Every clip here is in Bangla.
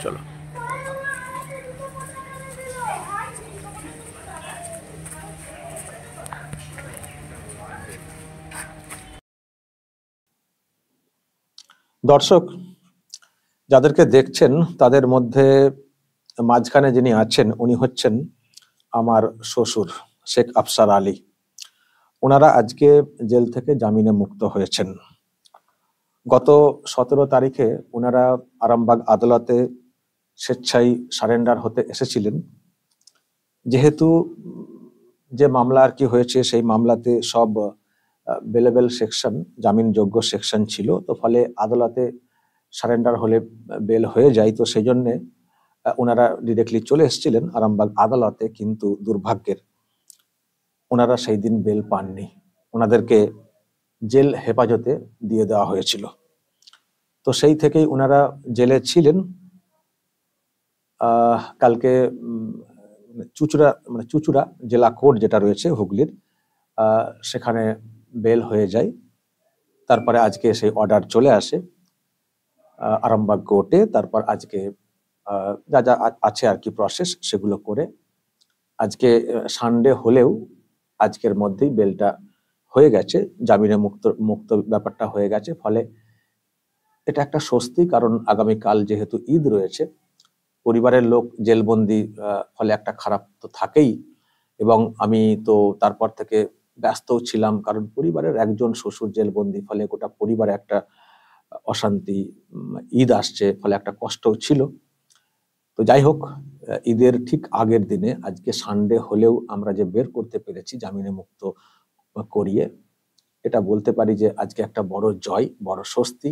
চলো। দর্শক যাদেরকে দেখছেন তাদের মধ্যে মাঝখানে যিনি আছেন উনি হচ্ছেন আমার শ্বশুর শেখ আফসার আলী। ওনারা আজকে জেল থেকে জামিনে মুক্ত হয়েছেন। গত 17 তারিখে ওনারা আরামবাগ আদালতে স্বেচ্ছায় সারেন্ডার হতে এসেছিলেন। যেহেতু যে মামলা আর কি হয়েছে সেই মামলাতে সব বেলেবেল সেকশন, জামিনযোগ্য সেকশন ছিল, তো ফলে আদালতে সারেন্ডার হলে বেল হয়ে যায়, তো সেই জন্যে ওনারা ডিরেক্টলি চলে এসেছিলেন আরামবাগ আদালতে। কিন্তু দুর্ভাগ্যের ওনারা সেই দিন বেল পাননি, ওনাদেরকে জেল হেফাজতে দিয়ে দেওয়া হয়েছিল। তো সেই থেকেই ওনারা জেলে ছিলেন। কালকে চুঁচুড়া জেলা কোর্ট যেটা রয়েছে হুগলির, সেখানে বেল হয়ে যায়। তারপরে আজকে সেই অর্ডার চলে আসে আরামবাগ কোর্টে। তারপর আজকে যা যা আছে আর কি প্রসেস সেগুলো করে আজকে সানডে হলেও আজকের মধ্যেই বেলটা হয়ে গেছে, জামিনে মুক্ত ব্যাপারটা হয়ে গেছে। ফলে এটা একটা স্বস্তি, কারণ আগামীকাল যেহেতু ঈদ রয়েছে, পরিবারের লোক জেলবন্দি, ফলে একটা খারাপ তো থাকেই। এবং আমি তো তারপর থেকে ব্যস্তও ছিলাম, কারণ পরিবারের একজন শ্বশুর জেলবন্দি, ফলে গোটা পরিবারে একটা অশান্তি। ঈদ আসছে, ফলে একটা কষ্টও ছিল। তো যাই হোক, ঈদের ঠিক আগের দিনে আজকে সানডে হলেও আমরা যে বের করতে পেরেছি জামিনে মুক্ত করিয়ে, এটা বলতে পারি যে আজকে একটা বড় জয়, বড় স্বস্তি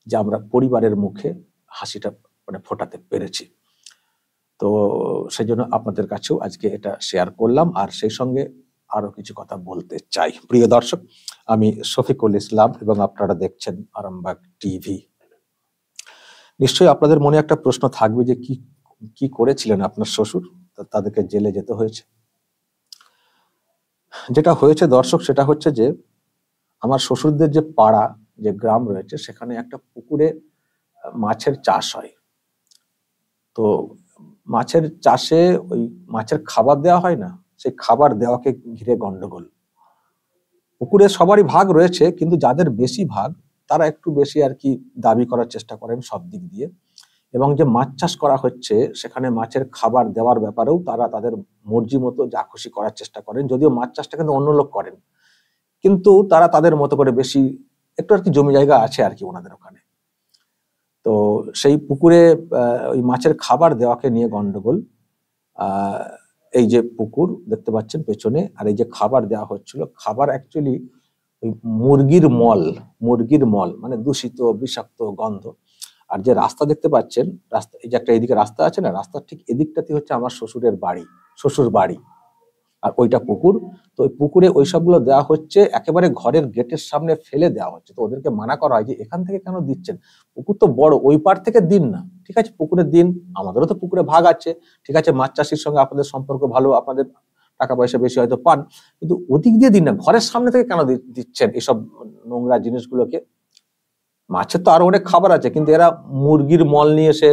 যে আমরা পরিবারের মুখে হাসিটা ফোটাতে পেরেছি। তো সেই জন্য আপনাদের কাছেও আজকে এটা শেয়ার করলাম, আর সেই সঙ্গে আরো কিছু কথা বলতে চাই। প্রিয় দর্শক, আমি শফিকুল ইসলাম এবং আপনারা দেখছেন আরামবাগ টিভি। নিশ্চয়ই আপনাদের মনে একটা প্রশ্ন থাকবে যে কি করেছিলেন আপনার শ্বশুর, তাদেরকে জেলে যেতে হয়েছে। যেটা হয়েছে দর্শক, সেটা হচ্ছে যে আমার শ্বশুরদের যে পাড়া, যে গ্রাম রয়েছে, সেখানে একটা পুকুরে মাছের চাষ হয়। তো মাছের চাষে ওই মাছের খাবার দেওয়া হয় না, সেই খাবার দেওয়াকে ঘিরে গন্ডগোল। পুকুরে সবারই ভাগ রয়েছে, কিন্তু যাদের বেশি ভাগ তারা একটু বেশি আর কি দাবি করার চেষ্টা করেন সব দিক দিয়ে। এবং যে মাছ চাষ করা হচ্ছে সেখানে মাছের খাবার দেওয়ার ব্যাপারেও তারা তাদের মর্জি মতো যা খুশি করার চেষ্টা করেন। যদিও মাছ চাষটা কিন্তু অন্য লোক করেন, কিন্তু তারা তাদের মতো করে বেশি একটু আর কি জমি জায়গা আছে আর কি ওনাদের ওখানে। তো সেই পুকুরে ওই মাছের খাবার দেওয়াকে নিয়ে গন্ডগোল। এই যে পুকুর দেখতে পাচ্ছেন পেছনে, আর এই যে খাবার দেওয়া হচ্ছিল, খাবার অ্যাকচুয়ালি ওই মুরগির মল, মানে দূষিত বিষাক্ত গন্ধ। আর যে রাস্তা দেখতে পাচ্ছেন, রাস্তা এই যে একটা এদিকে রাস্তা আছে না, রাস্তার ঠিক এদিকটাতে হচ্ছে আমার শ্বশুর বাড়ি, আর ওইটা পুকুর। তো ওই পুকুরে ওই সবগুলো দেওয়া হচ্ছে, একেবারে ঘরের গেটের সামনে ফেলে দেওয়া হচ্ছে। তো ওদেরকে মানা করা হয় যে এখান থেকে কেন দিচ্ছেন, পুকুর তো বড়, ওই পার থেকে দিন না। ঠিক আছে, পুকুরে দিন, আমাদেরও তো পুকুরে ভাগ আছে, ঠিক আছে, মাছ চাষির সঙ্গে আপনাদের সম্পর্ক ভালো, আপনাদের টাকা পয়সা বেশি হয়তো পান, কিন্তু ওদিক দিয়ে দিন না, ঘরের সামনে থেকে কেন দিচ্ছেন এসব নোংরা জিনিসগুলোকে। মাছের তো আরো অনেক খাবার আছে, কিন্তু এরা মুরগির মল নিয়ে এসে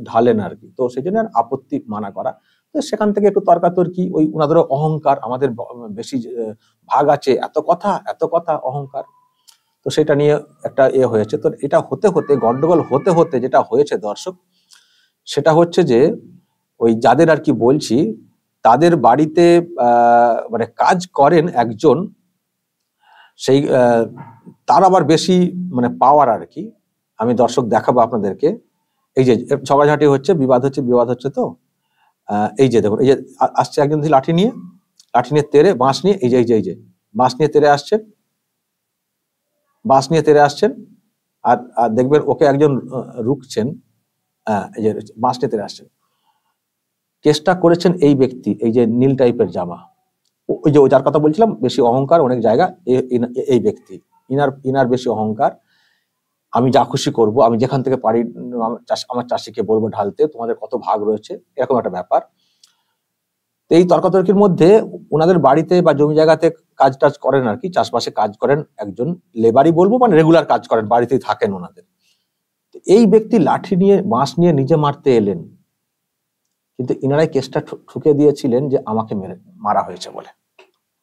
ঢালেন আর কি। তো সেই জন্য আপত্তি মানা করা। তো সেখান থেকে একটু তর্কাতর্কি, ওই ওনাদেরও অহংকার, আমাদের বেশি ভাগ আছে, এত কথা অহংকার। তো সেটা নিয়ে একটা হয়েছে। তো এটা হতে হতে গন্ডগোল হতে হতে যেটা হয়েছে দর্শক, সেটা হচ্ছে যে ওই যাদের আর কি বলছি, তাদের বাড়িতে মানে কাজ করেন একজন, সেই তার আবার বেশি মানে পাওয়ার আর কি। আমি দর্শক দেখাবো আপনাদেরকে। এই যে ঝগড়াঝাটি হচ্ছে, বিবাদ হচ্ছে। তো এই যে দেখুন, এই যে আসছে একজন লাঠি নিয়ে তেরে, বাঁশ নিয়ে, এই যে বাঁশ নিয়ে তেরে আসছেন, আর দেখবেন ওকে একজন রুখছেন, এই যে বাঁশ নিয়ে তেরে আসছেন। চেষ্টা করেছেন এই ব্যক্তি, এই যে নীল টাইপের জামা, ওই যে যার কথা বলছিলাম, বেশি অহংকার অনেক জায়গা, এই ব্যক্তি ইনার বেশি অহংকার। আমি যা খুশি করব, আমি যেখান থেকে পারি আমার চাষিকে বলবো ঢালতে, তোমাদের কত ভাগ রয়েছে, এরকম একটা ব্যাপার। এই তর্কাতর্কির মধ্যে ওনাদের বাড়িতে বা জমি জায়গাতে কাজ টাজ করেন আর কি, চাষবাসে কাজ করেন একজন লেবারই বলবো, মানে রেগুলার কাজ করেন, বাড়িতেই থাকেন ওনাদের। এই ব্যক্তি লাঠি নিয়ে বাঁশ নিয়ে নিজে মারতে এলেন, কিন্তু ইনারাই কেসটা ঠুকে দিয়েছিলেন যে আমাকে মারা হয়েছে বলে।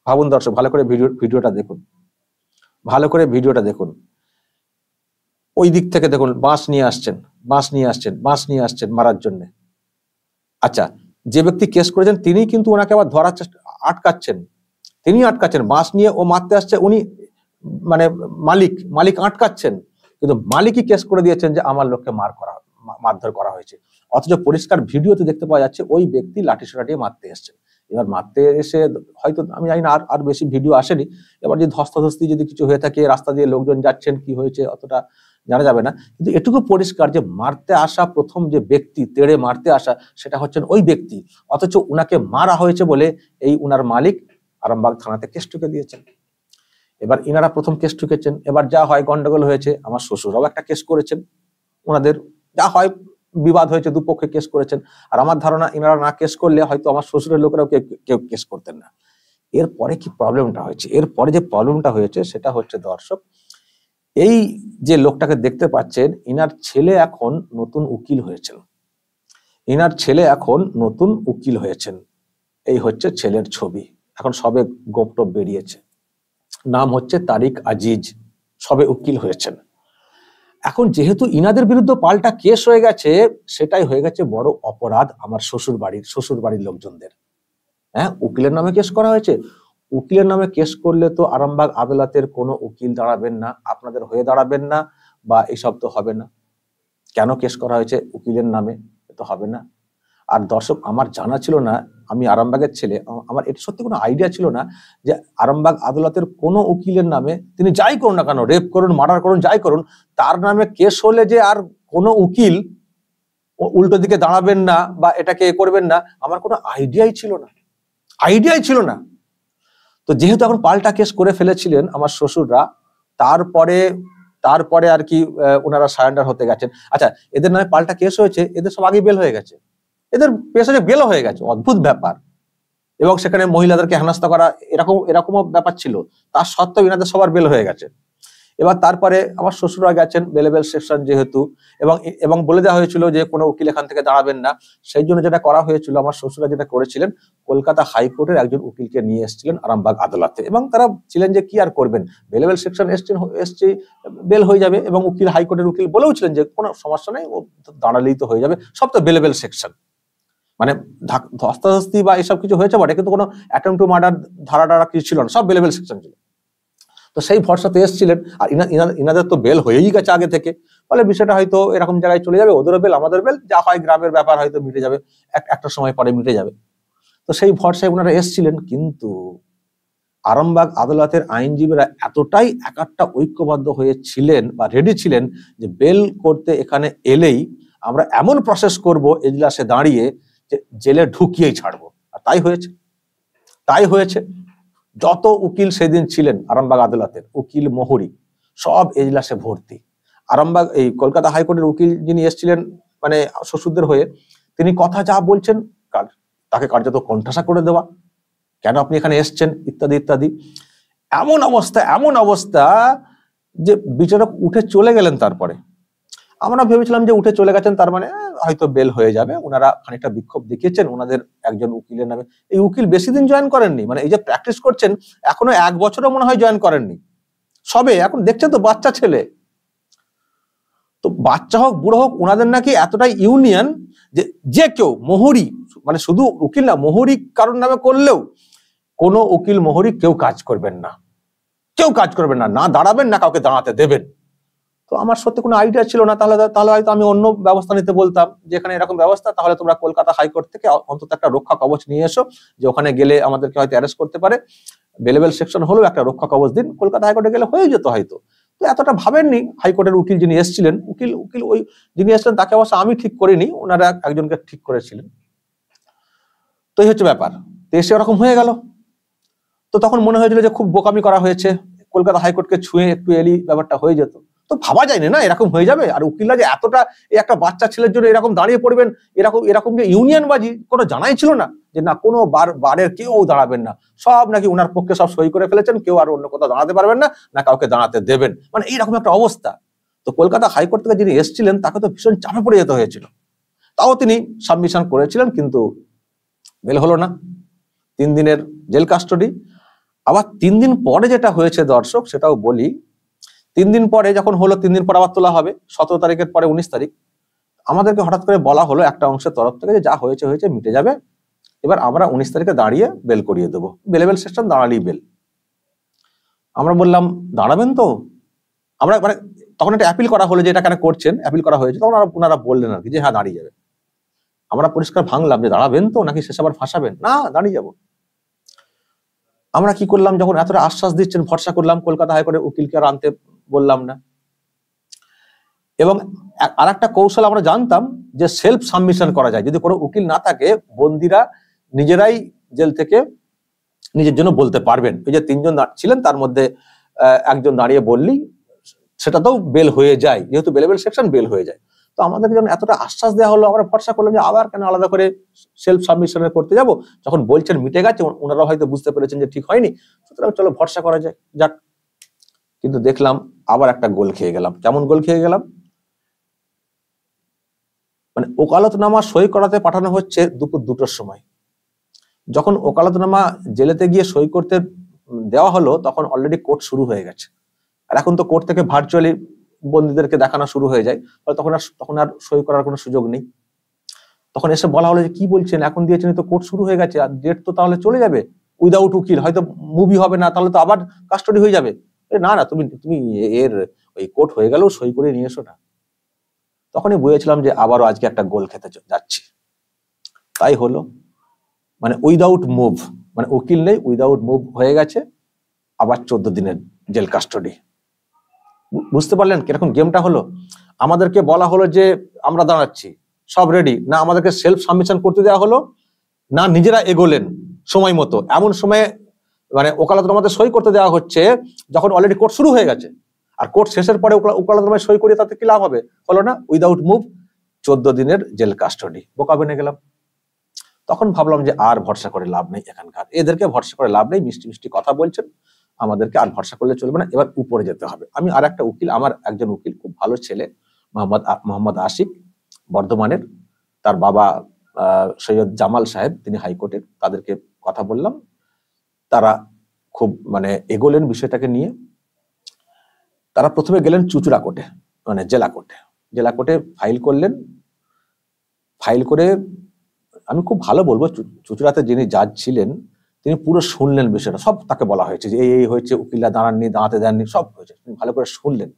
ভাবুন দর্শক, ভালো করে ভিডিওটা দেখুন, ভালো করে ভিডিওটা দেখুন। ওই দিক থেকে দেখুন বাঁশ নিয়ে আসছেন মারার জন্য। আচ্ছা, যে ব্যক্তি কেস করেছেন তিনি কিন্তু ওনাকে আবার ধরার চেষ্টা আটকাচ্ছেন, বাঁশ নিয়ে ও মারতে আসছে, উনি মানে মালিক আটকাচ্ছেন, কিন্তু মালিকই কেস করে দিয়েছেন যে আমার লোককে মারধর করা হয়েছে। অথচ পরিষ্কার ভিডিওতে দেখতে পাওয়া যাচ্ছে ওই ব্যক্তি লাঠি সোটা দিয়ে মারতে এসছেন। এবার মারতে এসে হয়তো আমি জানি না আর বেশি ভিডিও আসেনি, এবার যদি ধস্তাধস্তি যদি কিছু হয়ে থাকে, রাস্তা দিয়ে লোকজন যাচ্ছেন, কি হয়েছে অতটা জানা যাবে না, কিন্তু এটুকু পরিষ্কার যে মারতে আসা প্রথম যে ব্যক্তি, তেড়ে মারতে আসা, সেটা হচ্ছেন ওই ব্যক্তি। অথচ উনাকে মারা হয়েছে বলে এই উনার মালিক আরামবাগ থানাতে কেস ঠুকে দিয়েছেন। এবার ইনারা প্রথম কেস ঠুকেছেন, এবার যা হয় গন্ডগোল হয়েছে, আমার শ্বশুরাও একটা কেস করেছেন, ওনাদের যা হয় বিবাদ হয়েছে, দুপক্ষে কেস করেছেন। আর আমার ধারণা ইনারা না কেস করলে হয়তো আমার শ্বশুরের লোকেরাও কেউ কেস করতেন না। এরপরে কি প্রবলেমটা হয়েছে, এরপরে যে প্রবলেমটা হয়েছে সেটা হচ্ছে দর্শক, এই যে লোকটাকে দেখতে পাচ্ছেন, ইনার ছেলে এখন নতুন উকিল হয়েছেন। এই হচ্ছে ছেলের ছবি, এখন সবে গোপটপ বেরিয়েছে, নাম হচ্ছে তারিক আজিজ, সবে উকিল হয়েছেন। এখন যেহেতু ইনাদের বিরুদ্ধে পাল্টা কেস হয়ে গেছে, সেটাই হয়ে গেছে বড় অপরাধ আমার শ্বশুর বাড়ির লোকজনদের। হ্যাঁ, উকিলের নামে কেস করা হয়েছে। উকিলের নামে কেস করলে তো আরামবাগ আদালতের কোনো উকিল দাঁড়াবেন না, আপনাদের হয়ে দাঁড়াবেন না, বা এসব তো হবে না। কেন কেস করা হয়েছে উকিলের নামে, তো হবে না। আর দর্শক, আমার জানা ছিল না, আমি আরামবাগের ছেলে, আমার এটা সত্যি কোনো আইডিয়া ছিল না যে আরামবাগ আদালতের কোনো উকিলের নামে, তিনি যাই করুন না কেন, রেপ করুন, মার্ডার করুন, যাই করুন, তার নামে কেস হলে যে আর কোনো উকিল উল্টো দিকে দাঁড়াবেন না বা এটাকে করবেন না, আমার কোনো আইডিয়াই ছিল না। তো যেহেতু এখন পাল্টা কেস করে ফেলেছিলেন আমার শ্বশুররা, তারপরে আর কি ওনারা সারেন্ডার হতে গেছেন। আচ্ছা, এদের নামে পাল্টা কেস হয়েছে, এদের সব আগে বেল হয়ে গেছে, এদের পেশায় বেলও হয়ে গেছে, অদ্ভুত ব্যাপার। এবং সেখানে মহিলাদেরকে হেনস্থা করা এরকমও ব্যাপার ছিল, তার সত্ত্বেও এনাদের সবার বেল হয়ে গেছে। এবার তারপরে আমার শ্বশুররা গেছেন বেলেবেল সেকশন যেহেতু, এবং বলে দেওয়া হয়েছিল যে কোনো উকিল এখান থেকে দাঁড়াবেন না। সেই জন্য যেটা করা হয়েছিল, আমার শ্বশুররা যেটা করেছিলেন, কলকাতা হাইকোর্টের একজন উকিলকে নিয়ে এসেছিলেন আরামবাগ আদালতে, এবং তারা ছিলেন যে কি আর করবেন, বেলেবেল সেকশন এসছে, বেল হয়ে যাবে, এবং হাইকোর্টের উকিল বলেও ছিলেন যে কোনো সমস্যা নেই, ও দাঁড়ালেই তো হয়ে যাবে, সব তো বেলেবেল সেকশন, মানে ধস্তাধস্তি বা এসব কিছু হয়েছে বটে, কিন্তু কোনো অ্যাটেম্প টু মার্ডার ধারা কিছু ছিল না, সব বেলেবেল সেকশন ছিল। তো সেই ভরসাতে এসেছিলেন, আর ইনাদের তো বেল হয়েই গেছে আগে থেকে, ফলে বিষয়টা হয়তো এরকম জায়গায় চলে যাবে, ওদেরও বেল আমাদের বেল, যা হয় গ্রামের ব্যাপার, হয়তো মিটে যাবে, একটা সময় পরে মিটে যাবে। তো সেই ভরসায় ওনারা এসেছিলেন, কিন্তু আরামবাগ আদালতের আইনজীবীরা এতটাই একটা ঐক্যবদ্ধ হয়েছিলেন বা রেডি ছিলেন যে বেল করতে এখানে এলেই আমরা এমন প্রসেস করব এজলাসে দাঁড়িয়ে যে জেলে ঢুকিয়েই ছাড়বো। আর তাই হয়েছে। যত উকিল সেদিন ছিলেন আরামবাগ আদালতের, উকিল মোহরি, সব এজলাসে ভর্তি। আরামবাগ এই কলকাতা হাইকোর্টের উকিল যিনি এসেছিলেন মানে শ্বশুরদের হয়ে, তিনি কথা যা বলছেন তাকে কার্যত কণ্ঠাসা করে দেওয়া, কেন আপনি এখানে এসছেন, ইত্যাদি ইত্যাদি। এমন অবস্থা যে বিচারক উঠে চলে গেলেন। তারপরে আমরা ভেবেছিলাম যে উঠে চলে গেছেন, তার মানে হয়তো বেল হয়ে যাবে। ওনারা খানিকটা বিক্ষোভ দেখিয়েছেন ওনাদের একজন উকিলের নামে। এই উকিল বেশি দিন জয়েন করেননি, মানে এই যে প্র্যাকটিস করছেন এখনো 1 বছরও মনে হয় জয়েন করেননি, সবে এখন দেখছেন তো বাচ্চা ছেলে। তো বাচ্চা হোক বুড়ো হোক, ওনাদের নাকি এতটাই ইউনিয়ন যে কেউ মোহরি, মানে শুধু উকিল না, মোহরি কারোর নামে করলেও কোনো উকিল মোহরি কেউ কাজ করবেন না, না দাঁড়াবেন, না কাউকে দাঁড়াতে দেবেন। তো আমার সত্যি কোনো আইডিয়া ছিল না, তাহলে হয়তো আমি অন্য ব্যবস্থা নিতে বলতাম, যেখানে এরকম ব্যবস্থা, তাহলে তোমরা কলকাতা হাইকোর্ট থেকে অন্তত একটা রক্ষা কবচ নিয়ে এসো, যে ওখানে গেলে আমাদেরকে হয়তো অ্যারেস্ট করতে পারে, বেলেবেল সেকশন হলেও একটা রক্ষা কবচ দিন, কলকাতা হাইকোর্টে গেলে হয়ে যেত হয়তো। তো এতটা ভাবেননি হাইকোর্টের উকিল যিনি এসেছিলেন, উকিল ওই যিনি এসেছিলেন তাকে অবশ্য আমি ঠিক করিনি, ওনারা একজনকে ঠিক করেছিলেন। তো এই হচ্ছে ব্যাপার। তো এসে ওরকম হয়ে গেল। তো তখন মনে হয়েছিল যে খুব বোকামি করা হয়েছে, কলকাতা হাইকোর্টকে ছুঁয়ে একটু এলি ব্যাপারটা হয়ে যেত। তো ভাবা যায়নি না এরকম হয়ে যাবে। আর উকিলরা যে এতটা, এই একটা বাচ্চা ছেলের জন্য এরকম দাঁড়িয়ে পড়বেন, এরকম যে ইউনিয়ন বাজি, কোনো জানাই ছিল না যে না কোনো বারের কেউ দাঁড়াবেন না, সব নাকি উনার পক্ষে সব সই করে ফেলেছেন, কেউ আর অন্য কোথাও দাঁড়াতে পারবেন না, না কাউকে দাঁড়াতে দেবেন, মানে এইরকম একটা অবস্থা। তো কলকাতা হাইকোর্ট থেকে যিনি এসেছিলেন তাকে তো ভীষণ চাপে পড়ে যেতে হয়েছিল, তাও তিনি সাবমিশন করেছিলেন, কিন্তু বেল হলো না। 3 দিনের জেল কাস্টডি। আবার 3 দিন পরে যেটা হয়েছে দর্শক, সেটাও বলি। 3 দিন পরে যখন হলো, 3 দিন পর আবার তোলা হবে, 17 তারিখের পরে 19 তারিখ। আমাদেরকে হঠাৎ করে বলা হলো একটা অংশের তরফ থেকে যে যা হয়েছে হয়েছে, মিটে যাবে, এবার আমরা 19 তারিখে দাঁড়িয়ে বেল করিয়ে দেবো, বেলেবেল সেকশন দাঁড়ালেই বেল। আমরা বললাম দাঁড়াবেন তো? আমরা মানে তখন একটা অ্যাপিল করা হলো যে এটা কেন করছেন, অ্যাপিল করা হয়েছে, তখন ওনারা বললেন আর কি যে হ্যাঁ দাঁড়িয়ে যাবে। আমরা পরিষ্কার ভাঙলাম যে দাঁড়াবেন তো, নাকি শেষ আবার ফাঁসাবেন? না, দাঁড়িয়ে যাব। আমরা কি করলাম, যখন এতটা আশ্বাস দিচ্ছেন ভরসা করলাম, কলকাতা হাইকোর্টের উকিলকে আর আনতে বললাম না। এবং আর একটা কৌশল আমরা জানতাম যে সেলফ সাবমিশন করা যায়, যদি কোনো উকিল না থাকে বন্দীরা নিজেরাই জেল থেকে নিজের জন্য বলতে পারবেন। এই যে 3 জন ছিলেন তার মধ্যে একজন দাঁড়িয়ে বললি সেটাতেও বেল হয়ে যায়, যেহেতু বেলেবেল সেকশন বেল হয়ে যায়। তো আমাদেরকে যখন এতটা আশ্বাস দেওয়া হলো, আমরা ভরসা করলাম যে আবার কেন আলাদা করে সেলফ সাবমিশনে করতে যাব, যখন বলছেন মিটে গেছে, ওনারা হয়তো বুঝতে পেরেছেন যে ঠিক হয়নি, সুতরাং চলো ভরসা করা যায় যাক। কিন্তু দেখলাম আবার একটা গোল খেয়ে গেলাম। কেমন গোল খেয়ে গেলাম? মানে ওকালতনামা সই করাতে পাঠানো হচ্ছে দুপুর 2টোর সময়। যখন ওকালতনামা জেলেতে গিয়ে সই করতে দেওয়া হলো, তখন অলরেডি কোর্ট শুরু হয়ে গেছে। আর এখন তো কোর্ট থেকে ভার্চুয়ালি বন্দীদেরকে দেখানো শুরু হয়ে যায়, তখন আর সই করার কোনো সুযোগ নেই। তখন এসে বলা হলো যে কি বলছেন, এখন দিয়েছেন তো কোর্ট শুরু হয়ে গেছে, আর ডেট তো তাহলে চলে যাবে, উইদাউট উকিল হয়তো মুভি হবে না, তাহলে তো আবার কাস্টডি হয়ে যাবে। না না, তুমি এর ওই কোর্ট হয়ে গেলেও সই করে নিয়ে এসো না। তখনই বুঝেছিলাম যে আবারও আজকে একটা গোল খেতে যাচ্ছি। তাই হলো, মানে উইদাউট মুভ, মানে উকিল নেই, উইদাউট মুভ হয়ে গেছে, আবার 14 দিনের জেল কাস্টডি। বুঝতে পারলেন কিরকম গেমটা হলো? আমাদেরকে বলা হলো যে আমরা দাঁড়াচ্ছি, সব রেডি, না আমাদেরকে সেলফ সাবমিশন করতে দেওয়া হলো, না নিজেরা এগোলেন সময় মতো। এমন সময়ে মানে ওকালতনামাতে সই করতে দেওয়া হচ্ছে যখন অলরেডি কোর্ট শুরু হয়ে গেছে, আর কোর্ট শেষের পরে ওকালতনামায় সই করিয়ে তাতে কি লাভ হবে? হলো না, উইদাউট মুভ 14 দিনের জেল কাস্টডি। বোকা বেনে গেলাম। তখন ভাবলাম যে আর ভরসা করে লাভ নেই, এখানকার এদেরকে ভরসা করে লাভ নেই, মিষ্টি মিষ্টি কথা বলছেন, আমাদেরকে আর ভরসা করলে চলবে না, এবার উপরে যেতে হবে। আমি আর একটা উকিল, আমার একজন উকিল, খুব ভালো ছেলে, মোহাম্মদ আশিক, বর্ধমানের, তার বাবা সৈয়দ জামাল সাহেব, তিনি হাইকোর্টের, তাদেরকে কথা বললাম। তারা খুব মানে এগোলেন বিষয়টাকে নিয়ে। তারা প্রথমে গেলেন চুঁচুড়া কোর্টে, মানে জেলা কোর্টে। জেলা কোর্টে ফাইল করলেন। ফাইল করে আমি খুব ভালো বলবো, চুঁচুড়াতে যিনি জাজ ছিলেন তিনি পুরো শুনলেন বিষয়টা, সব তাকে বলা হয়েছে যে এই হয়েছে, উকিলরা দাঁড়াননি, দাঁড়াতে দেননি, সব হয়েছে, তিনি ভালো করে শুনলেন।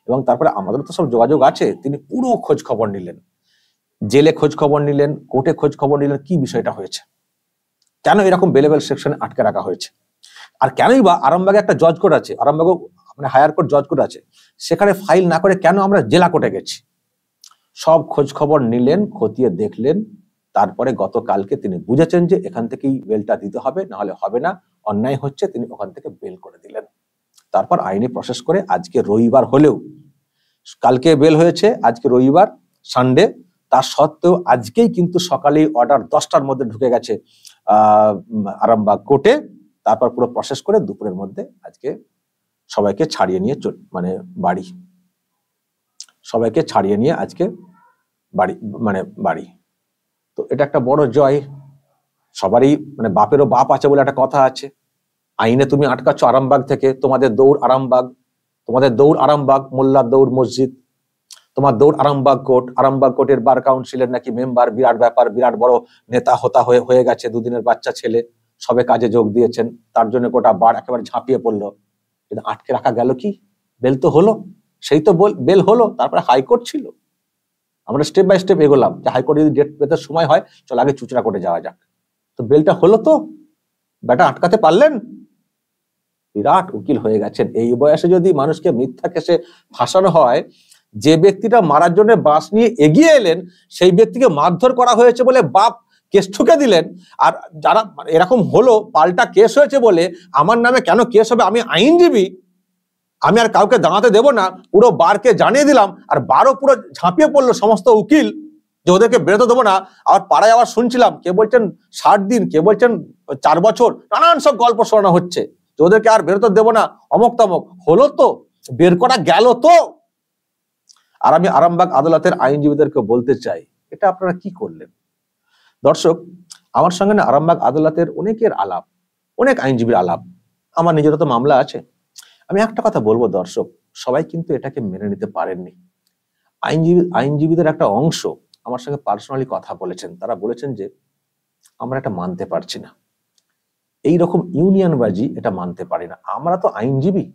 এবং তারপরে আমাদের তো সব যোগাযোগ আছে, তিনি পুরো খোঁজ খবর নিলেন, জেলে খোঁজ খবর নিলেন, কোর্টে খোঁজ খবর নিলেন, কি বিষয়টা হয়েছে, কেন এরকম বেলেবেল সেকশনে আটকে রাখা হয়েছে, আর কেনই বা আরামবাগে একটা জজ কোর্ট আছে, আরামবাগে মানে হায়ার কোর্ট জজ কোর্ট আছে, সেখানে ফাইল না করে কেন আমরা জেলা কোর্টে গেছি। সব খোঁজ খবর নিলেন, খতিয়ে দেখলেন। তারপরে গতকালকে তিনি বুঝেছেন যে এখান থেকেই বেলটা দিতে হবে, না হলে হবে না, অন্যায় হচ্ছে, তিনি ওখান থেকে বেল করে দিলেন। তারপর আইনি প্রসেস করে আজকে রবিবার হলেও, কালকে বেল হয়েছে, আজকে রবিবার সানডে, তার সত্ত্বেও আজকেই কিন্তু সকালেই অর্ডার 10টার মধ্যে ঢুকে গেছে আরামবাগ কোর্টে। তারপর পুরো প্রসেস করে দুপুরের মধ্যে আজকে সবাইকে ছাড়িয়ে নিয়ে মানে বাড়ি, সবাইকে ছাড়িয়ে নিয়ে আজকে বাড়ি। তো এটা একটা বড় জয়। সবারই মানে বাপেরও বাপ আছে বলে একটা কথা আছে। আইনে তুমি আটকাচ্ছ আরামবাগ থেকে, তোমাদের দৌড় আরামবাগ, তোমাদের দৌড় আরামবাগ, মোল্লার দৌড় মসজিদ, তোমার দৌড় আরামবাগ কোর্ট। আরামবাগ কোর্টের বার কাউন্সিলের নাকি মেম্বার, বিরাট ব্যাপার, বিরাট বড় নেতা হতা হয়ে গেছে, 2 দিনের বাচ্চা ছেলে, সবে কাজে যোগ দিয়েছেন, তার জন্য গোটা বার একেবারে ঝাঁপিয়ে পড়লো। কিন্তু আটকে রাখা গেল কি? বেল তো হলো, সেই তো বেল হলো, তারপরে হাইকোর্ট ছিল। আমরা স্টেপ বাই স্টেপ এগোলাম যে হাইকোর্টে যদি ডেট পেতে সময় হয়, চল আগে চুঁচুড়া কোর্টে যাওয়া যাক। তো বেলটা হলো, তো বেটা আটকাতে পারলেন। বিরাট উকিল হয়ে গেছেন। এই বয়সে যদি মানুষকে মিথ্যা কেসে ফাঁসানো হয়, যে ব্যক্তিটা মারার জন্য বাঁশ নিয়ে এগিয়ে এলেন, সেই ব্যক্তিকে মারধর করা হয়েছে বলে বাপ কেস ঠুকে দিলেন। আর যারা এরকম হলো, পাল্টা কেস হয়েছে বলে আমার নামে কেন কেস হবে, আমি আইনজীবী, আমি আর কাউকে দাঁড়াতে দেব না, পুরো বারকে জানিয়ে দিলাম। আর বারও পুরো ঝাঁপিয়ে পড়লো সমস্ত উকিল যে ওদেরকে বেরোতে দেবো না। আর পাড়ায় আবার শুনছিলাম, কে বলছেন 60 দিন, কে বলছেন 4 বছর, নানান সব গল্প শোনানো হচ্ছে যে ওদেরকে আর বেরোতে দেবো না, অমক তমক। হলো তো, বের করা গেল তো। আর আমি আরামবাগ আদালতের আইনজীবীদেরকে বলতে চাই, এটা আপনারা কি করলেন? দর্শক, আমার সঙ্গে না আরামবাগ আদালতের অনেকের আলাপ, অনেক আইনজীবীর আলাপ, আমার নিজেরও তো মামলা আছে। আমি একটা কথা বলবো দর্শক, সবাই কিন্তু এটাকে মেনে নিতে পারেননি। আইনজীবীদের একটা অংশ আমার সঙ্গে পার্সোনালি কথা বলেছেন। তারা বলেছেন যে আমরা এটা মানতে পারছি না, এইরকম ইউনিয়নবাজি এটা মানতে পারি না। আমরা তো আইনজীবী,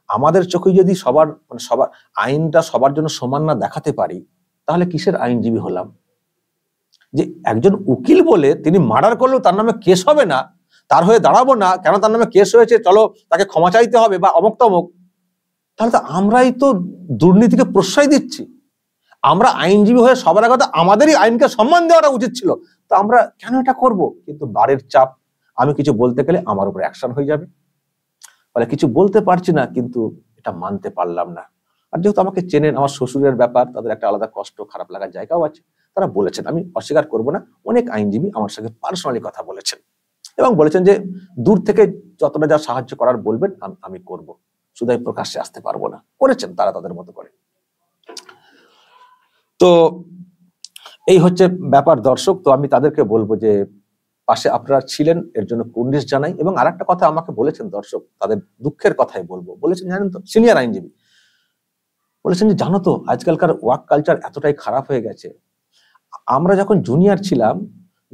আমাদের চোখে যদি সবার আইনটা সবার জন্য সমান না দেখাতে পারি, তাহলে কিসের আইনজীবী হলাম? যে একজন উকিল বলে তিনি মার্ডার করলেও তার নামে কেস হবে না, তার হয়ে দাঁড়াবো না, কেন তার নামে কেস হয়েছে, চলো তাকে ক্ষমা চাইতে হবে বা অমুক তমুক, তাহলে তো আমরাই তো দুর্নীতিকে প্রশ্রয় দিচ্ছি। আমরা আইনজীবী হয়ে সবার আগে আমাদেরই আইনকে সম্মান দেওয়াটা উচিত ছিল, তো আমরা কেন এটা করব? কিন্তু বারের চাপ, আমি কিছু বলতে গেলে আমার উপর অ্যাকশন হয়ে যাবে, ফলে কিছু বলতে পারছি না, কিন্তু এটা মানতে পারলাম না। আর যেহেতু আমাকে চেনেন, আমার শ্বশুরের ব্যাপার, তাদের একটা আলাদা কষ্ট খারাপ লাগার জায়গাও আছে। তারা বলেছেন, আমি অস্বীকার করব না, অনেক আইনজীবী আমার সঙ্গে পার্সোনালি কথা বলেছেন এবং বলেছেন যে দূর থেকে যতটা যা সাহায্য করার বলবেন আমি করব, শুধু আমি প্রকাশ্যে আসতে পারবো না। করেছেন তারা তাদের মতো করে। তো এই হচ্ছে ব্যাপার দর্শক। তো আমি তাদেরকে বলবো যে পাশে আপনারা ছিলেন, এর জন্য কুর্নিশ জানাই। এবং আরেকটা কথা আমাকে বলেছেন দর্শক, তাদের দুঃখের কথাই বলবো, বলেছেন জানেন তো, সিনিয়র আইনজীবী বলেছেন যে জানো তো আজকালকার ওয়ার্ক কালচার এতটাই খারাপ হয়ে গেছে, আমরা যখন জুনিয়র ছিলাম,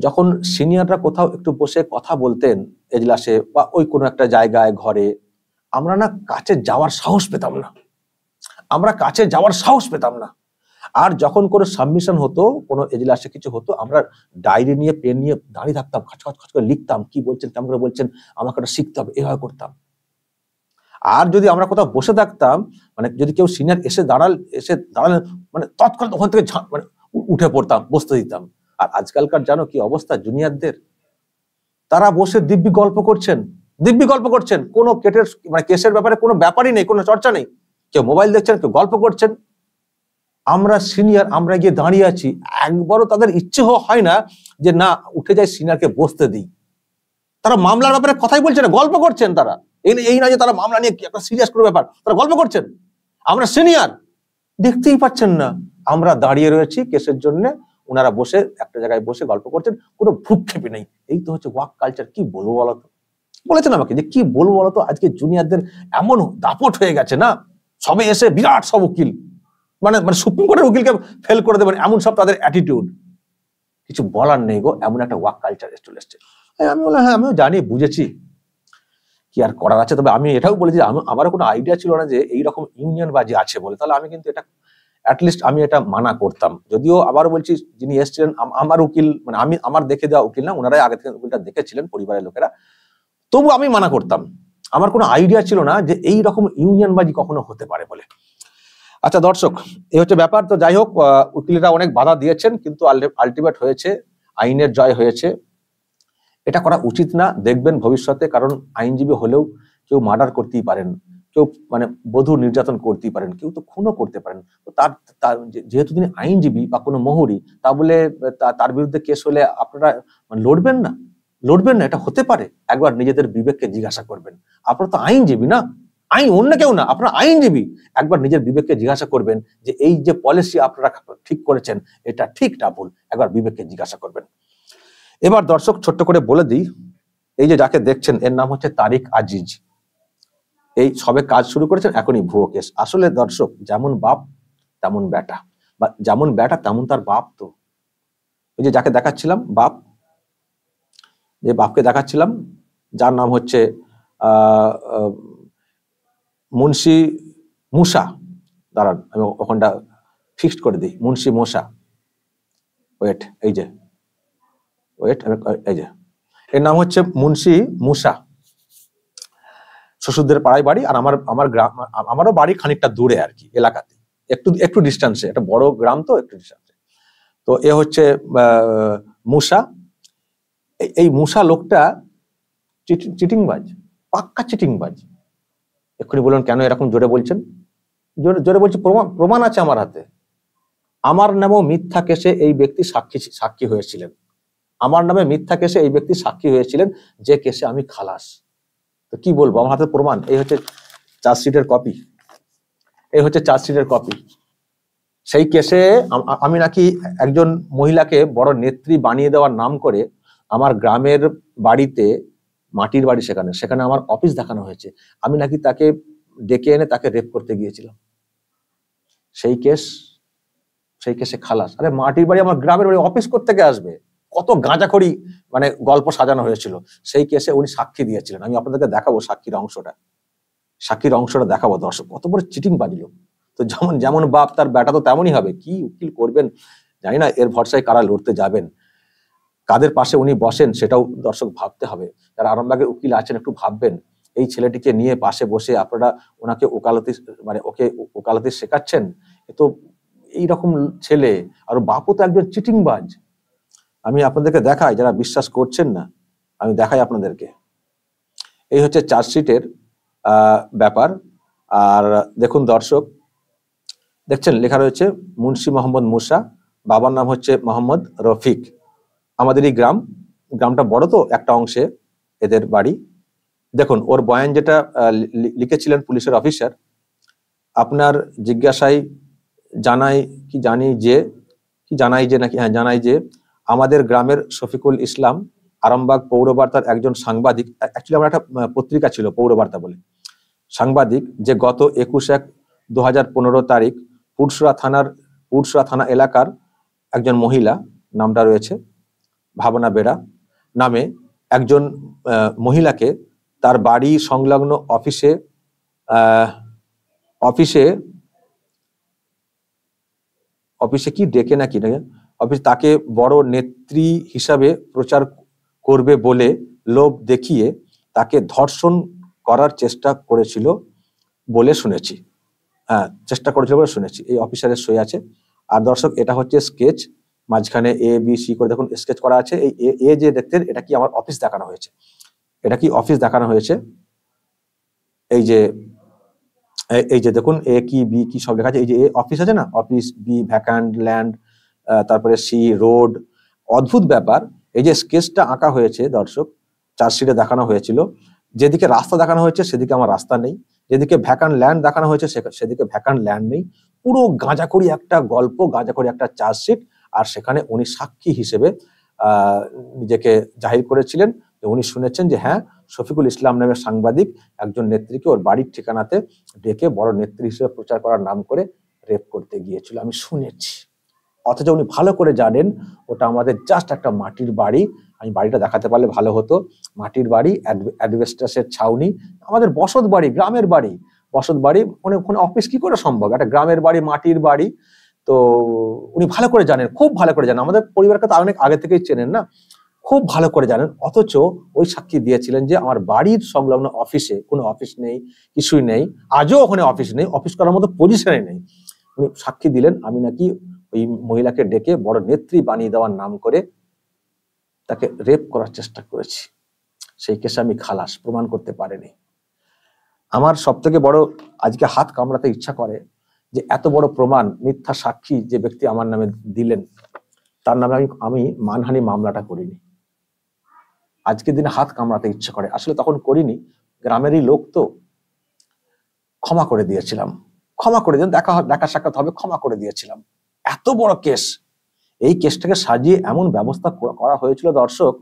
যখন সিনিয়ররা কোথাও একটু বসে কথা বলতেন এজলাসে বা ওই কোনো একটা জায়গায় ঘরে, আমরা না কাছে যাওয়ার সাহস পেতাম না, আমরা কাছে যাওয়ার সাহস পেতাম না। আর যখন কোনো সাবমিশন হতো, কোনো এজলাসে কিছু হতো, আমরা ডায়েরি নিয়ে পেন নিয়ে দাঁড়িয়ে থাকতাম, খচ খচ খচ করে লিখতাম, কি বলছেন কেমন করে বলছেন, আমাকে ওটা শিখতে হবে, এভাবে করতাম। আর যদি আমরা কোথাও বসে থাকতাম, মানে যদি কেউ সিনিয়র এসে দাঁড়ালেন, মানে তৎক্ষণাৎ ওখান থেকে মানে উঠে পড়তাম, বসতে দিতাম। আর আজকালকার জানো কি অবস্থা জুনিয়রদের? তারা বসে দিব্যি গল্প করছেন, কোনো কেসের ব্যাপারে কোনো ব্যাপারই নেই, কোনো চর্চা নেই। কেউ মোবাইল দেখছেন, কেউ গল্প করছেন। আমরা সিনিয়র, আমরা গিয়ে দাঁড়িয়ে আছি, একবারও তাদের ইচ্ছে হয় না যে না উঠে যাই সিনিয়রকে বসতে দিই। তারা মামলার ব্যাপারে কথাই বলছে না, গল্প করছেন। তারা এই না যে তারা মামলা নিয়ে একটা সিরিয়াস কোনো ব্যাপার, তারা গল্প করছেন। আমরা সিনিয়র, দেখতেই পাচ্ছেন না আমরা দাঁড়িয়ে রয়েছি কেসের জন্য, ওনারা বসে একটা জায়গায় বসে গল্প করছেন, কোনো ভ্রুক্ষেপই নেই। এই তো হচ্ছে ওয়ার্ক কালচার। কি বলবো বলতো? বলেছেন আমাকে যে কি বলবো বলতো, আজকে জুনিয়রদের এমন দাপট হয়ে গেছে না, সবে এসে বিরাট সব উকিল, মানে সুপ্রিম কোর্টের উকিলকে ফেল করে দেবেন, এমন সব তাদের অ্যাটিটিউড। কিছু বলার নেই গো, এমন একটা ওয়ার্ক কালচার চলে এসছে। আমি বললাম হ্যাঁ আমিও জানি, বুঝেছি, কি আর করার আছে। তবে আমি এটাও বলেছি, আমারও কোনো আইডিয়া ছিল না যে এইরকম ইউনিয়ন বাজি আছে বলে, তাহলে আমি কিন্তু এটা অ্যাটলিস্ট আমি এটা মানা করতাম। যদিও আবার বলছি, যিনি এসেছিলেন আমার উকিল, মানে আমি আমার দেখে দেওয়া উকিল না, ওনারাই আগে থেকে উকিলটা দেখেছিলেন পরিবারের লোকেরা, তবু আমি মানা করতাম। আমার কোনো আইডিয়া ছিল না যে এই রকম ইউনিয়ন বাজি কখনো হতে পারে বলে। আচ্ছা দর্শক, এই হচ্ছে ব্যাপার। তো যাই হোক, উকিলরা অনেক বাধা দিয়েছেন, কিন্তু আলটিমেট হয়েছে, আইনের জয় হয়েছে। এটা করা উচিত না, দেখবেন ভবিষ্যতে, কারণ আইনজীবী হলেও কেউ মার্ডার করতেই পারেন, কেউ মানে বধূ নির্যাতন করতেই পারেন, কেউ তো খুনও করতে পারেন। তো তার যেহেতু তিনি আইনজীবী বা কোনো মোহরি, তা বলে তার বিরুদ্ধে কেস হলে আপনারা লড়বেন না, এটা হতে পারে। একবার নিজেদের বিবেককে জিজ্ঞাসা করবেন। আপনারা তো আইনজীবী না, আইন অন্য কেউ না, আপনারা আইনজীবী। একবার নিজের বিবেককে জিজ্ঞাসা করবেন যে এই যে পলিসি আপনারা ঠিক করেছেন, এটা ঠিক না ভুল, একবার বিবেককে জিজ্ঞাসা করবেন। এবার দর্শক ছোট্ট করে বলে দিই, এই যে যাকে দেখছেন এর নাম হচ্ছে তারিক আজিজ। এই সবে কাজ শুরু করেছেন, এখনই ভুয়ো কেস। আসলে দর্শক, যেমন বাপ তেমন বেটা, বা যেমন বেটা তেমন তার বাপ। তো এই যে যাকে দেখাচ্ছিলাম, যে বাপকে দেখাচ্ছিলাম, যার নাম হচ্ছে মুন্সি মুসা, দাঁড়ান আমি ওখানটা ফিক্সড করে দিই, মুন্সি মুসা, ওয়েট, এই যে ওয়েট, এই যে এর নাম হচ্ছে মুন্সি মুসা। শ্বশুরদের পাড়ায় বাড়ি, আর আমার গ্রাম, আমারও বাড়ি খানিকটা দূরে আর কি, এলাকাতে একটু ডিস্টেন্সে, একটা বড় গ্রাম তো, একটু ডিস্টেন্সে। তো এ হচ্ছে মুসা। এই মুসা লোকটা চিটিংবাজ, পাক্কা চিটিংবাজ। এক্ষুনি বলুন কেন এরকম জোরে বলছেন? জোরে বলছি, প্রমাণ আছে আমার হাতে। আমার নামেও মিথ্যা কেসে এই ব্যক্তি সাক্ষী হয়েছিলেন, আমার নামে মিথ্যা কেসে এই ব্যক্তি সাক্ষী হয়েছিলেন, যে কেসে আমি খালাস। তো কি বলবো, আমার হাতে প্রমাণ। এই হচ্ছে চার্জশিটের কপি, সেই কেসে আমি নাকি একজন মহিলাকে বড় নেত্রী বানিয়ে দেওয়ার নাম করে আমার গ্রামের বাড়িতে, মাটির বাড়ি সেখানে, সেখানে আমার অফিস দেখানো হয়েছে, আমি নাকি তাকে ডেকে এনে তাকে রেপ করতে গিয়েছিলাম। সেই কেসে খালাস। আরে মাটির বাড়ি আমার গ্রামের বাড়ি, অফিস করতে আসবে? কত গাঁজাখড়ি মানে গল্প সাজানো হয়েছিল। সেই কেসে উনি সাক্ষী দিয়েছিলেন। আমি আপনাদেরকে দেখাবো সাক্ষীর অংশটা দেখাবো দর্শক। কত বড় চিটিং বাজিল। তো যেমন বাপ তার বেটা তো তেমনই হবে। কি উকিল করবেন জানি না, এর ভরসায় কারা লড়তে যাবেন, কাদের পাশে উনি বসেন সেটাও দর্শক ভাবতে হবে। যারা আরামবাগের উকিল আছেন একটু ভাববেন, এই ছেলেটিকে নিয়ে পাশে বসে আপনারা ওনাকে ওকে ওকালতি শেখাচ্ছেন। এ তো এইরকম ছেলে, আর বাপও তো একজন চিটিংবাজ। আমি আপনাদেরকে দেখাই, যারা বিশ্বাস করছেন না আমি দেখাই আপনাদেরকে। এই হচ্ছে চার্জশিটের ব্যাপার। আর দেখুন দর্শক, দেখছেন লেখা রয়েছে মুন্সি মোহাম্মদ মুসা, বাবার নাম হচ্ছে মোহাম্মদ রফিক। আমাদের এই গ্রামটা বড়, তো একটা অংশে এদের বাড়ি। দেখুন ওর বয়ান যেটা লিখেছিলেন পুলিশের অফিসার, আপনার জিজ্ঞাসায় জানাই যে আমাদের গ্রামের শফিকুল ইসলাম আরামবাগ পৌরবার্তার একজন সাংবাদিক, অ্যাকচুয়ালি আমার একটা পত্রিকা ছিল পৌরবার্তা বলে, সাংবাদিক, যে গত 21/1/2015 তারিখ পুরসরা থানা এলাকার একজন মহিলা, নামটা রয়েছে ভাবনা বেড়া নামে একজন মহিলাকে তার বাড়ি সংলগ্ন অফিসে কি ডেকে নাকি অফিস তাকে বড় নেত্রী হিসাবে প্রচার করবে বলে লোভ দেখিয়ে তাকে ধর্ষণ করার চেষ্টা করেছিল বলে শুনেছি। চেষ্টা করেছিল বলে শুনেছি। এই অফিসারের সই আছে। আর দর্শক, এটা হচ্ছে স্কেচ, মাঝখানে ABC করে দেখুন স্কেচ করা আছে। এই যে দেখতেন, এটা কি আমার অফিস দেখানো হয়েছে, এই যে দেখুন A কি B কি সব লেখা আছে। এই যে অফিস আছে না, অফিস, B ভ্যাকান্ট ল্যান্ড, তারপরে C রোড। অদ্ভুত ব্যাপার, এই যে স্কেচটা আঁকা হয়েছে দর্শক, চার্জশিটে দেখানো হয়েছিল, যেদিকে রাস্তা দেখানো হয়েছে সেদিকে আমার রাস্তা নেই, যেদিকে ভ্যাকান্ট ল্যান্ড দেখানো হয়েছে সেদিকে ভ্যাকান্ট ল্যান্ড নেই। পুরো গাঁজাখড়ি একটা গল্প, গাঁজাখড়ি একটা চার্জশিট। আর সেখানে উনি সাক্ষী হিসেবে নিজেকে জাহির করেছিলেন যে উনি শুনেছেন যে হ্যাঁ, শফিকুল ইসলাম নামের সাংবাদিক একজন নেত্রীকে ওর বাড়ির ঠিকানাতে ডেকে বড় নেত্রী হিসেবে প্রচার করার নাম করে রেপ করতে গিয়েছিল, আমি শুনেছি। অথচ উনি ভালো করে জানেন ওটা আমাদের জাস্ট একটা মাটির বাড়ি। আমি বাড়িটা দেখাতে পারলে ভালো হতো। মাটির বাড়ি, অ্যাডভেস্টাসের ছাউনি, আমাদের বসত বাড়ি, গ্রামের বাড়ি, বসত বাড়ি। ওখানে অফিস কি করে সম্ভব? একটা গ্রামের বাড়ি, মাটির বাড়ি। তো উনি ভালো করে জানেন, খুব ভালো করে জানেন, আমাদের পরিবারকে তো অনেক আগে থেকেই চেনেন না, খুব ভালো করে জানেন। অথচ ওই সাক্ষী দিয়েছিলেন যে আমার বাড়ির সংলগ্ন অফিসে কোনো অফিস নেই, কিছুই নেই, আজও ওখানে অফিস নেই, অফিস করার মতো পজিশনে নেই। উনি সাক্ষী দিলেন আমি নাকি ওই মহিলাকে ডেকে বড় নেত্রী বানিয়ে দেওয়ার নাম করে তাকে রেপ করার চেষ্টা করেছি। সেই কেসে আমি খালাস, প্রমাণ করতে পারেনি। আমার সব থেকে বড় আজকে হাত কামড়াতে ইচ্ছা করে যে এত বড় প্রমাণ, মিথ্যা সাক্ষী যে ব্যক্তি আমার নামে দিলেন, তার নামে আমি মানহানি মামলাটা করিনি। আজকের দিনে হাত কামড়াতে ইচ্ছা করে, আসলে তখন করিনি, গ্রামেরই লোক তো, ক্ষমা করে দিয়েছিলাম, দেখা সাক্ষাৎ হবে, ক্ষমা করে দিয়েছিলাম। এত বড় কেস, এই কেসটাকে সাজিয়ে এমন ব্যবস্থা করা হয়েছিল দর্শক,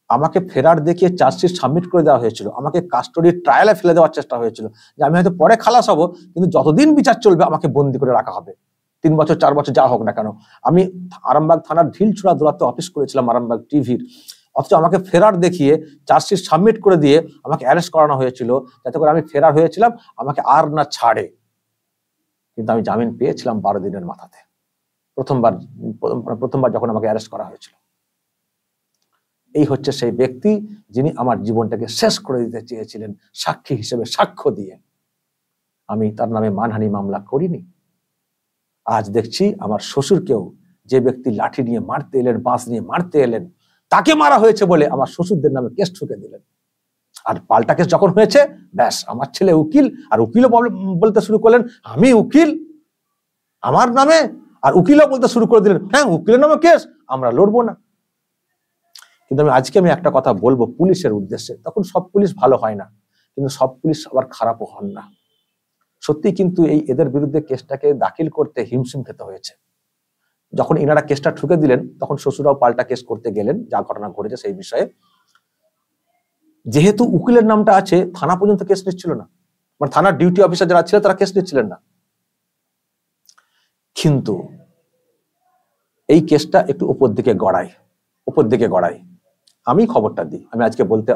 আমাকে ফেরার দেখিয়ে চার্জশিট সাবমিট করে দেওয়া হয়েছিল, আমাকে কাস্টডির ট্রায়ালে ফেলে দেওয়ার চেষ্টা হয়েছিল যে আমি হয়তো পরে খালাস হব, কিন্তু যতদিন বিচার চলবে আমাকে বন্দি করে রাখা হবে, 3 বছর 4 বছর যা হোক না কেন। আমি আরামবাগ থানার ঢিলছুড়া দৌরাত্মে অফিস করেছিলাম, আরামবাগ টিভির, অথচ আমাকে ফেরার দেখিয়ে চার্জশিট সাবমিট করে দিয়ে আমাকে অ্যারেস্ট করানো হয়েছিল, যাতে করে আমি ফেরার হয়েছিলাম, আমাকে আর না ছাড়ে। কিন্তু আমি জামিন পেয়েছিলাম 12 দিনের মাথাতে, প্রথমবার যখন আমাকে অ্যারেস্ট করা হয়েছিল। এই হচ্ছে সেই ব্যক্তি যিনি আমার জীবনটাকে শেষ করে দিতে চেয়েছিলেন সাক্ষী হিসেবে সাক্ষ্য দিয়ে। আমি তার নামে মানহানি মামলা করিনি। আজ দেখছি আমার শ্বশুরকেও, যে ব্যক্তি লাঠি নিয়ে মারতে এলেন, বাঁশ নিয়ে মারতে এলেন, তাকে মারা হয়েছে বলে আমার শ্বশুরদের নামে কেস ঠুকে দিলেন। আর পাল্টা কেস যখন হয়েছে, ব্যাস, আমার ছেলে উকিল, আর উকিলও বলতে শুরু করলেন আমি উকিল আমার নামে, আর উকিলও বলতে শুরু করে দিলেন হ্যাঁ উকিলের নামে কেস, আমরা লড়বো না। কিন্তু আজকে আমি একটা কথা বলবো পুলিশের উদ্দেশ্যে, তখন সব পুলিশ ভালো হয় না, কিন্তু সব পুলিশ আবার খারাপও হন না। সত্যি কিন্তু এদের বিরুদ্ধে কেসটাকে দাখিল করতে হিমশিম খেতে হয়েছে। যখন ইনারা কেসটা ঠুকে দিলেন তখন শ্বশুরাও পাল্টা কেস করতে গেলেন, যা ঘটনা ঘটেছে সেই বিষয়ে। যেহেতু উকিলের নামটা আছে, থানা পর্যন্ত কেস নিচ্ছিল না, মানে থানার ডিউটি অফিসার যারা ছিল তারা কেস নিচ্ছিলেন না। কিন্তু এই কেসটা একটু উপর দিকে গড়ায়। আমি খবরটা দিই, আমি আজকে বলতে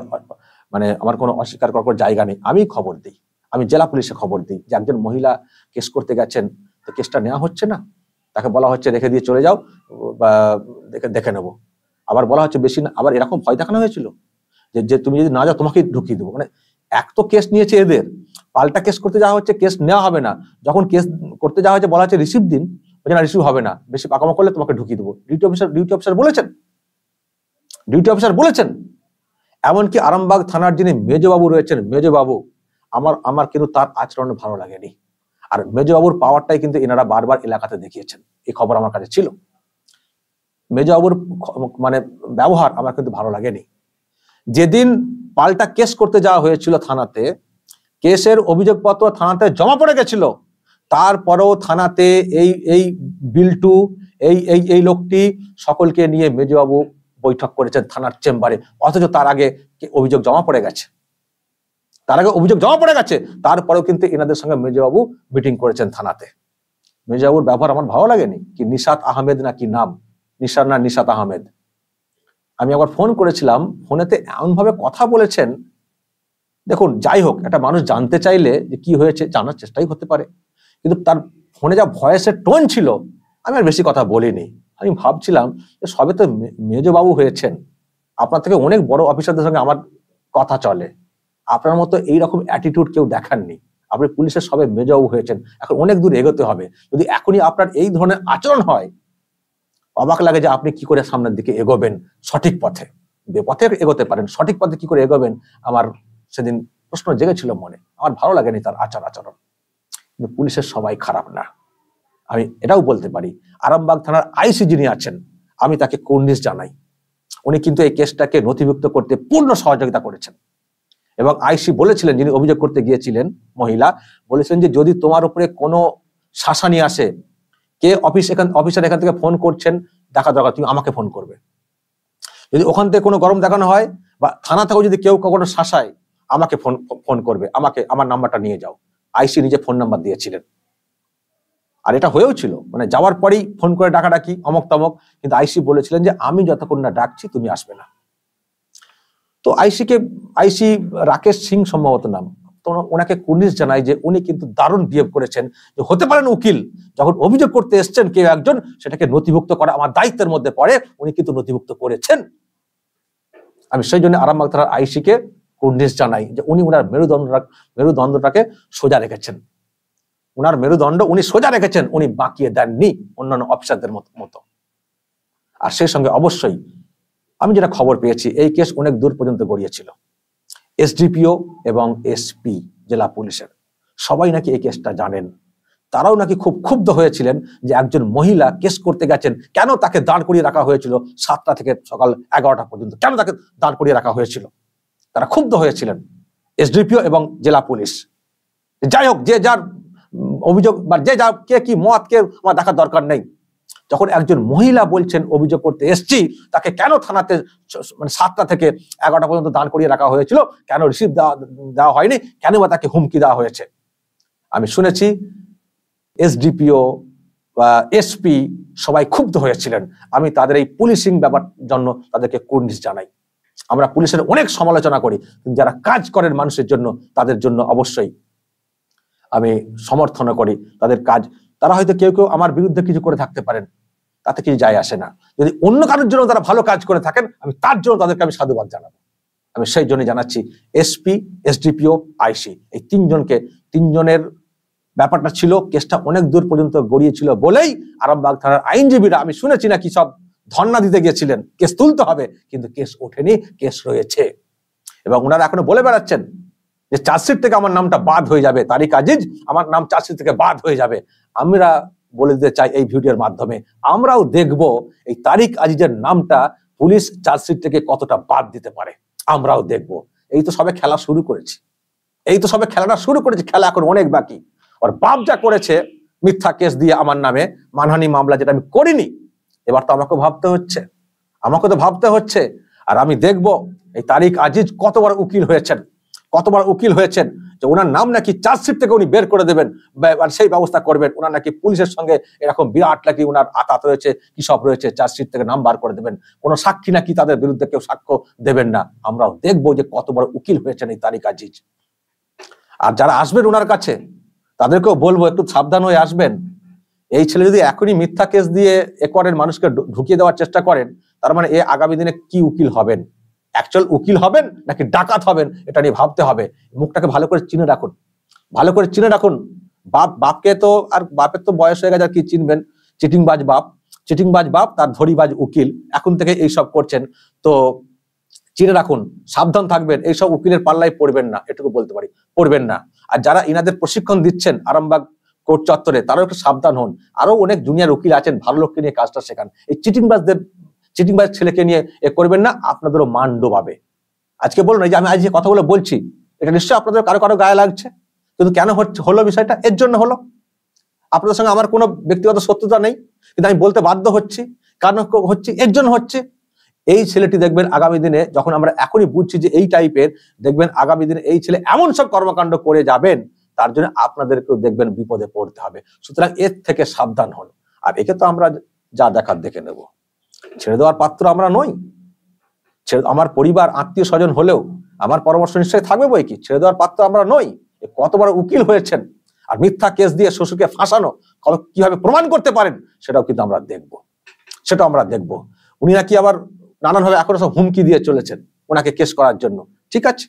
মানে আমার কোনো অস্বীকার করার জায়গা নেই, আমি খবর দিই, আমি জেলা পুলিশে খবর দিই যে একজন মহিলা কেস করতে গেছেন, তো কেসটা নেওয়া হচ্ছে না, তাকে বলা হচ্ছে রেখে দিয়ে চলে যাও বা দেখে নেবো। আবার বলা হচ্ছে বেশি না, আবার এরকম ভয় দেখানো হয়েছিল যে তুমি যদি না যাও তোমাকে ঢুকিয়ে দেবো। মানে এক তো কেস নিয়েছে এদের, পাল্টা কেস করতে যাওয়া হচ্ছে, কেস নেওয়া হবে না। যখন কেস করতে যাওয়া হচ্ছে বলা হচ্ছে রিসিভ দিন, না রিসিভ হবে না, বেশি পাকামো করলে তোমাকে ঢুকিয়ে দেবো। ডিউটি অফিসার বলেছেন। এমনকি আরামবাগ থানার যিনি মেজবাবু রয়েছেন, মেজবাবু, আমার কিন্তু তার আচরণ ভালো লাগেনি। আর মেজবাবুর পাওয়ারটাই কিন্তু এনারা বারবার এলাকাতে দেখিয়েছেন, এই খবর আমার কাছে ছিল। মেজবাবুর মানে ব্যবহার আমার কিন্তু ভালো লাগেনি। যেদিন পাল্টা কেস করতে যাওয়া হয়েছিল থানাতে, কেসের অভিযোগপত্র থানাতে জমা পড়ে গেছিল, তারপরেও থানাতে এই বিল্টু এই লোকটি সকলকে নিয়ে মেজবাবু বৈঠক করেছেন থানার চেম্বারে, অথচ তার আগে অভিযোগ জমা পড়ে গেছে, তারপরেও কিন্তু এনাদের সঙ্গে মেজবাবু মিটিং করেছেন থানাতে। মেজবাবুর ব্যবহার আমার ভালো লাগেনি। কি নিশাত আহমেদ না কি নাম, নিশাত আহমেদ। আমি আবার ফোন করেছিলাম, ফোনেতে এমন ভাবে কথা বলেছেন। দেখুন, যাই হোক, একটা মানুষ জানতে চাইলে যে কি হয়েছে জানার চেষ্টাই হতে পারে, কিন্তু তার ফোনে যা ভয়েসের টোন ছিল, আমি আর বেশি কথা বলিনি। আমি ভাবছিলাম যে সবে তো মেজবাবু হয়েছেন, আপনার থেকে অনেক বড় অফিসারদের সঙ্গে আমার কথা চলে, আপনার মতো এইরকম অ্যাটিটিউড কেউ দেখাননি, আপনি পুলিশের সবে মেজবাবু হয়েছেন, এখন অনেক দূর এগোতে হবে। যদি এখনই আপনার এই ধরনের আচরণ হয়, অবাক লাগে যে আপনি কি করে সামনের দিকে এগোবেন, সঠিক পথে, বেপথে এগোতে পারেন, সঠিক পথে কি করে এগোবেন। আমার সেদিন প্রশ্ন জেগেছিল মনে, আমার ভালো লাগেনি তার আচরণ। কিন্তু পুলিশের সবাই খারাপ না, আমি এটাও বলতে পারি। আরামবাগ থানার আইসি যিনি আছেন, আমি তাকে কুর্নিশ জানাই। উনি কিন্তু এই কেসটাকে নথিভুক্ত করতে পূর্ণ সহযোগিতা করেছেন। এবং আইসি বলেছিলেন, যিনি অভিযোগ করতে গিয়েছিলেন মহিলা, বলেছিলেন যে যদি তোমার উপরে কোনো শাসানি আসে, কে অফিসার এখান থেকে ফোন করছেন দেখা দরকার, তুমি আমাকে ফোন করবে। যদি ওখান থেকে কোনো গরম দেখানো হয় বা থানা থেকেও যদি কেউ কখনো শাসায়, আমাকে ফোন করবে, আমার নাম্বারটা নিয়ে যাও। আইসি নিজে ফোন নাম্বার দিয়েছিলেন, আর এটা হয়েও ছিল, মানে যাওয়ার পরেই ফোন করে ডাকাডাকি অমক তমক, কিন্তু আইসি বলেছিলেন যে আমি যতক্ষণ না ডাকছি তুমি আসবে না। তো আইসি রাকেশ সিং সম্ভবত নাম, তো ওনাকে কুর্নিশ জানাই যে উনি কিন্তু দারুণ বিহেভ করেছেন। যে হতে পারেন উকিল, যখন অভিযোগ করতে এসছেন কেউ একজন, সেটাকে নথিভুক্ত করা আমার দায়িত্বের মধ্যে পড়ে, উনি কিন্তু নথিভুক্ত করেছেন। আমি সেই জন্য আরামবাগ থানার আইসিকে কুর্নিশ জানাই যে উনি ওনার মেরুদণ্ডটাকে সোজা রেখেছেন, ওনার মেরুদণ্ড উনি সোজা রেখেছেন, উনি বাঁকিয়ে দেননি অন্যান্য অফিসারদের মতো। আর সেই সঙ্গে অবশ্যই আমি যেটা খবর পেয়েছি, এই কেস অনেক দূর পর্যন্ত গড়িয়েছিল। এসডিপিও এবং এসপি জেলা পুলিশের সবাই নাকি এই কেসটা জানেন। তারাও নাকি খুব ক্ষুব্ধ হয়েছিলেন যে একজন মহিলা কেস করতে গেছেন, কেন তাকে দাঁড় করিয়ে রাখা হয়েছিল 7টা থেকে সকাল 11টা পর্যন্ত, কেন তাকে দাঁড় করিয়ে রাখা হয়েছিল, তারা ক্ষুব্ধ হয়েছিলেন এসডিপিও এবং জেলা পুলিশ। যাই হোক, যে যার অভিযোগ বা যে যা কে কি মত, কে আমার দেখার দরকার নেই। যখন একজন মহিলা বলছেন অভিযোগ করতে এসছি, তাকে কেন থানাতে মানে 7টা থেকে 11টা পর্যন্ত দাঁড় করিয়ে রাখা হয়েছিল, কেন রিসিভ দেওয়া হয়নি, কেন বা তাকে হুমকি দেওয়া হয়েছে। আমি শুনেছি এসডিপিও বা এসপি সবাই ক্ষুব্ধ হয়েছিলেন। আমি তাদের এই পুলিশিং ব্যাপার জন্য তাদেরকে কুর্নিশ জানাই। আমরা পুলিশের অনেক সমালোচনা করি, যারা কাজ করেন মানুষের জন্য, তাদের জন্য অবশ্যই আমি সমর্থন করি তাদের কাজ। তারা হয়তো কেউ আমার বিরুদ্ধে কিছু করে থাকতে পারেন, তাতে কিছু যায় আসে না। যদি অন্য কারোর জন্য তারা ভালো কাজ করে থাকেন, আমি তার জন্য তাদেরকে আমি সাধুবাদ জানাবো। আমি সেই জন্য জানাচ্ছি এসপি, এসডিপিও, আইসি, এই তিনজনের ব্যাপারটা ছিল। কেসটা অনেক দূর পর্যন্ত গড়িয়েছিল বলেই আরামবাগ থানার আইনজীবীরা, আমি শুনেছি নাকি সব ধর্ণা দিতে গিয়েছিলেন, কেস তুলতে হবে, কিন্তু কেস ওঠেনি, কেস রয়েছে। এবং ওনারা এখনো বলে বেড়াচ্ছেন যে চার্জশিট থেকে আমার নামটা বাদ হয়ে যাবে, তারিক আজিজ আমার নাম চার্জশিট থেকে বাদ হয়ে যাবে। আমরা বলে দিতে চাই এই ভিডিওর মাধ্যমে, আমরাও দেখব এই তারিক আজিজের নামটা পুলিশ চার্জশিট থেকে কতটা বাদ দিতে পারে, আমরাও দেখব। এই তো সবে খেলা শুরু করেছি, খেলাটা শুরু করেছি, খেলা এখন অনেক বাকি। ওর বাপ যা করেছে মিথ্যা কেস দিয়ে আমার নামে মানহানি মামলা, যেটা আমি করিনি, এবার তো আমাকে ভাবতে হচ্ছে। আর আমি দেখব এই তারিক আজিজ কতবার উকিল হয়েছেন যে ওনার নাম নাকি চার্জশিট থেকে উনি বের করে দেবেন, সেই ব্যবস্থা করবেন। ওনার নাকি পুলিশের সঙ্গে এরকম বিরাট নাকি ওনার আতাত রয়েছে, কি সব রয়েছে, চার্জশিট থেকে নাম বার করে দেবেন, কোন সাক্ষী নাকি তাদের বিরুদ্ধে কেউ সাক্ষ্য দেবেন না। আমরাও দেখবো যে কতবার উকিল হয়েছেন এই তারিক আজিজ। আর যারা আসবেন ওনার কাছে তাদেরকেও বলবো একটু সাবধান হয়ে আসবেন। এই ছেলে যদি এখনই মিথ্যা কেস দিয়ে একরের মানুষকে ঢুকিয়ে দেওয়ার চেষ্টা করেন, তার মানে এ আগামী দিনে কি উকিল হবেন, অ্যাকচুয়াল উকিল হবেন নাকি ডাকাত হবেন, এটা নিয়ে ভাবতে হবে। মুখটাকে ভালো করে চিনে রাখুন। বাপকে তো, আর বাপের তো বয়স হয়ে গেছে, আর কি চিনবেন, চিটিংবাজ বাপ তার ধরিবাজ উকিল, এখন থেকে এইসব করছেন। তো চিনে রাখুন, সাবধান থাকবেন, এইসব উকিলের পাল্লায় পড়বেন না, এটুকু বলতে পারি, পড়বেন না। আর যারা ইনাদের প্রশিক্ষণ দিচ্ছেন আরামবাগ কোর্ট চত্বরে, তারাও একটু সাবধান হন। আরো অনেক জুনিয়র উকিল আছেন, ভালো লোককে নিয়ে কাজটা শেখান। এই চিটিংবাজ ছেলেকে নিয়ে এ করবেন না, আপনাদেরও মান ডোবাবে। আজকে বলুন, এই যে আমি আজ যে কথাগুলো বলছি, এটা নিশ্চয়ই আপনাদের কারো গায়ে লাগছে, কিন্তু কেন হলো বিষয়টা? এর জন্য হলো। আপনাদের সঙ্গে আমার কোনো ব্যক্তিগত শত্রুতা নেই, কিন্তু আমি বলতে বাধ্য হচ্ছি। কারণ হচ্ছে, এর জন্য হচ্ছে। এই ছেলেটি দেখবেন আগামী দিনে, যখন আমরা এখনই বুঝছি যে এই টাইপের, দেখবেন আগামী দিনে এই ছেলে এমন সব কর্মকাণ্ড করে যাবেন, তার জন্য আপনাদেরকেও দেখবেন বিপদে পড়তে হবে। সুতরাং এর থেকে সাবধান হন। আর একে তো আমরা যা দেখার দেখে নেব, ছেড়ে দেওয়ার পাত্র আমরা নই। আমার পরিবার আত্মীয় স্বজন হলেও আমার পরামর্শ নিশ্চয়ই থাকবে বই কি, ছেড়ে দেওয়ার পাত্র আমরা নই। কতবার উকিল হয়েছেন, আর মিথ্যা কেস দিয়ে শ্বশুরকে ফাঁসানো কিভাবে প্রমাণ করতে পারেন, সেটাও কিন্তু আমরা দেখব। উনি নাকি আবার নানানভাবে এখনো সব হুমকি দিয়ে চলেছেন ওনাকে কেস করার জন্য। ঠিক আছে,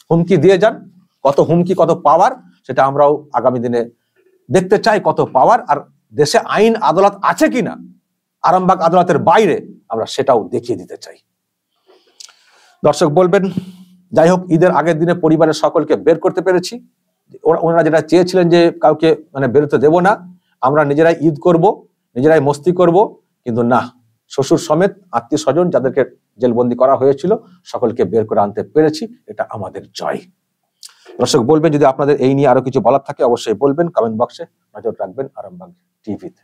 হুমকি দিয়ে যান, কত হুমকি, কত পাওয়ার, সেটা আমরাও আগামী দিনে দেখতে চাই, কত পাওয়ার। আর দেশে আইন আদালত আছে কিনা, আরামবাগ আদালতের বাইরে, আমরা সেটাও দেখিয়ে দিতে চাই। দর্শক বলবেন, যাই হোক, ঈদের আগের দিনে পরিবারের সকলকে বের করতে পেরেছি। ওনারা যেটা চেয়েছিলেন যে কাউকে বেরোতে দেব না, আমরা নিজেরাই ঈদ করব, নিজেরাই মস্তি করব, কিন্তু না, শ্বশুর সমেত আত্মীয় স্বজন যাদেরকে জেলবন্দি করা হয়েছিল সকলকে বের করে আনতে পেরেছি, এটা আমাদের জয়। দর্শক বলবেন, যদি আপনাদের এই নিয়ে আরো কিছু বলার থাকে অবশ্যই বলবেন, কমেন্ট বক্সে নজর রাখবেন আরামবাগ টিভিতে।